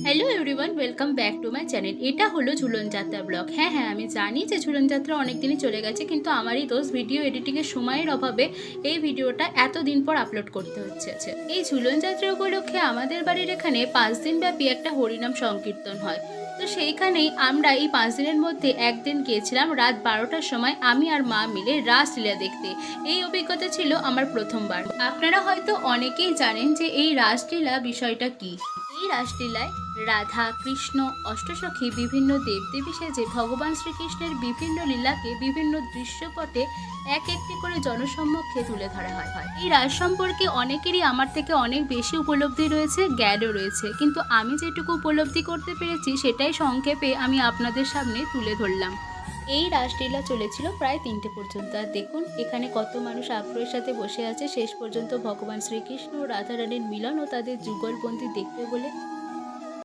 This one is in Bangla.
Hello everyone, welcome back to my channel. এটা হলো ঝুলন যাত্রা ব্লগ। হ্যাঁ, আমি জানি যে ঝুলন যাত্রা অনেক দিনই চলে গেছে, কিন্তু আমারই দোষ, ভিডিও এডিটিংয়ের সময়ের অভাবে এই ভিডিওটা এতদিন পর আপলোড করতে হচ্ছে। এই ঝুলন যাত্রা উপলক্ষে আমাদের বাড়ির এখানে 5 দিন ব্যাপী একটা হরিনাম সংকীর্তন হয়। তো সেইখানেই আমরা এই 5 দিনের মধ্যে একদিন গিয়েছিলাম রাত 12টার সময় আমি আর মা মিলে রাসলীলা দেখতে। এই অভিজ্ঞতা ছিল আমার প্রথমবার। আপনারা হয়তো অনেকেই জানেন যে এই রাসলীলা বিষয়টা কি। এই রাসলীলায় রাধা কৃষ্ণ অষ্টসখী বিভিন্ন দেবদেবী সেজে ভগবান শ্রীকৃষ্ণের বিভিন্ন লীলাকে বিভিন্ন দৃশ্যপটে এক একটি করে জনসম্মুখে তুলে ধরা হয়। এই রাস সম্পর্কে অনেকেরই আমার থেকে অনেক বেশি উপলব্ধি রয়েছে, জ্ঞানও রয়েছে, কিন্তু আমি যেটুকু উপলব্ধি করতে পেরেছি সেটাই সংক্ষেপে আমি আপনাদের সামনে তুলে ধরলাম। এই রাসলীলা চলেছিল প্রায় 3টে পর্যন্ত। আর দেখুন এখানে কত মানুষ আগ্রহের সাথে বসে আছে শেষ পর্যন্ত ভগবান শ্রীকৃষ্ণ ও রাধারানীর মিলন ও তাদের যুগলবন্দি দেখবে বলে।